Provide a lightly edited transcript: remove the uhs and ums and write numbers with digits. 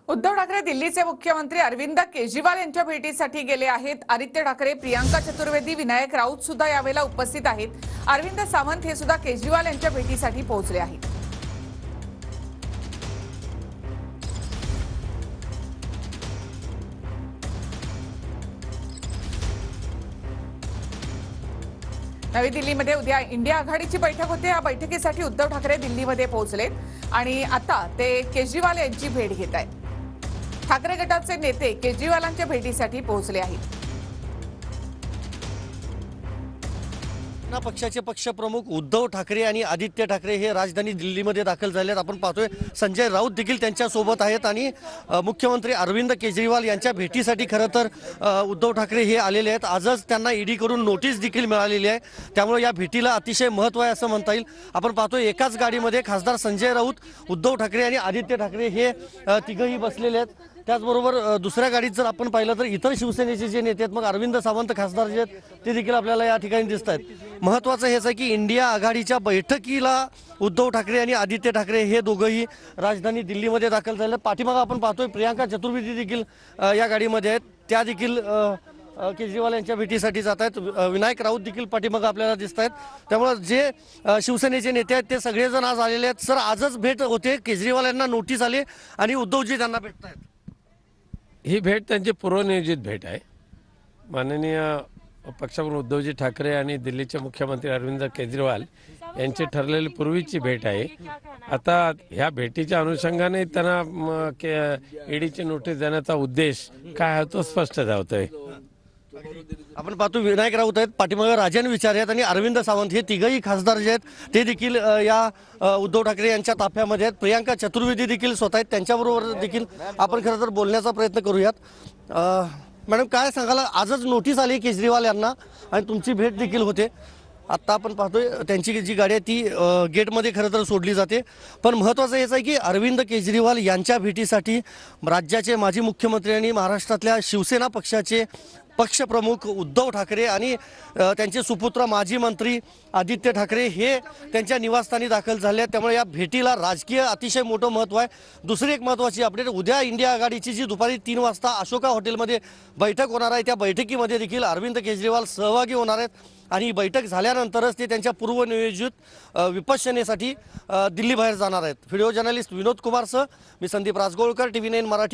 उद्धव ठाकरे दिल्लीचे मुख्यमंत्री अरविंद केजरीवाल यांच्या भेटीसाठी गेले आहेत। आदित्य ठाकरे, प्रियांका चतुर्वेदी, विनायक राऊत सुद्धा यावेळेला उपस्थित आहेत। अरविंद सावंत हे सुद्धा केजरीवाल यांच्या भेटीसाठी पोहोचले आहेत। नवी दिल्लीमध्ये उद्या इंडिया आघाडीची बैठक होते। या बैठकीसाठी उद्धव ठाकरे दिल्लीमध्ये पोहोचलेत आणि आता ते केजरीवाल यांची भेट घेत आहेत। ठाकरे गटाचे नेते केजरीवालांच्या भेटीसाठी पोहोचले आहेत। पक्षाचे पक्षप्रमुख उद्धव ठाकरे आणि आदित्य ठाकरे हे राजधानी दिल्लीमध्ये दाखल झालेत। आपण पाहतोय संजय राऊत देखील त्यांच्या सोबत आहेत आणि मुख्यमंत्री अरविंद केजरीवाल यांच्या भेटीसाठी खरं तर उद्धव ठाकरे हे आलेले आहेत। आजच त्यांना ईडी कडून नोटीस देखील मिळालेली आहे, त्यामुळे या भेटीला अतिशय महत्त्व आहे असं म्हणता येईल। आपण पाहतोय एकाच गाडीमध्ये खासदार संजय राऊत, उद्धव ठाकरे आणि आदित्य ठाकरे हे तिघही बसलेले आहेत। त्याचबरोबर दुसऱ्या गाडीत जर आपण पाहिलं तर इतर शिवसेनेचे जे नेते आहेत, मग अरविंद सावंत खासदार जे आहेत ते देखील आपल्याला या ठिकाणी दिसत आहेत। महत्त्वाचं हेच आहे की इंडिया आघाडीच्या बैठकीला उद्धव ठाकरे आणि आदित्य ठाकरे हे दोघंही राजधानी दिल्लीमध्ये दाखल झाले। पाठीमागे आपण पाहतोय प्रियांका चतुर्वेदी देखील या गाडीमध्ये आहेत, त्या देखील केजरीवाल यांच्या भेटीसाठी जात आहेत। विनायक राऊत देखील पाठीमागे आपल्याला दिसत आहेत। त्यामुळे जे शिवसेनेचे नेते आहेत ते सगळेजण आज आलेले आहेत। सर, आजच भेट होते, केजरीवाल यांना नोटीस आली आणि उद्धवजी त्यांना भेटत आहेत। ही भेट त्यांची पूर्वनियोजित भेट आहे। माननीय पक्षप्रमुख उद्धवजी ठाकरे आणि दिल्लीचे मुख्यमंत्री अरविंद केजरीवाल यांची ठरलेली पूर्वीची भेट आहे। आता ह्या भेटीच्या अनुषंगाने त्यांना ईडीची नोटीस देण्याचा उद्देश काय आहे तो स्पष्ट होतोय। आपण पाहतो विनायक राऊत आहेत, पाठीमागे राजन विचारे आहेत आणि अरविंद सावंत हे तिघही खासदार जे आहेत ते देखील या उद्धव ठाकरे यांच्या ताफ्यामध्ये आहेत। प्रियांका चतुर्वेदी देखील स्वतः आहेत, त्यांच्याबरोबर देखील आपण खरं तर बोलण्याचा प्रयत्न करूयात। मॅडम, काय सांगाल, आजच नोटीस आली केजरीवाल यांना आणि तुमची भेट देखील होते। आत्ता आपण पाहतोय त्यांची जी गाडी आहे ती गेटमध्ये खरं तर सोडली जाते, पण महत्त्वाचं हेच आहे की अरविंद केजरीवाल यांच्या भेटीसाठी राज्याचे माजी मुख्यमंत्री आणि महाराष्ट्रातल्या शिवसेना पक्षाचे पक्षप्रमुख उद्धव ठाकरे आणि त्यांचे सुपुत्र माजी मंत्री आदित्य ठाकरे हे त्यांच्या निवासस्थानी दाखल झाले आहेत। त्यामुळे या भेटीला राजकीय अतिशय मोठं महत्त्व आहे। दुसरी एक महत्त्वाची अपडेट, उद्या इंडिया आघाडीची जी दुपारी 3 वाजता अशोका हॉटेलमध्ये बैठक होणार आहे, त्या बैठकीमध्ये देखील अरविंद केजरीवाल सहभागी होणार आहेत आणि ही बैठक झाल्यानंतरच ते त्यांच्या पूर्वनियोजित विपश्यनेसाठी दिल्ली बाहेर जाणार आहेत। व्हिडिओ जर्नलिस्ट विनोद कुमारसह मी संदीप राजगोळकर, TV9 मराठी।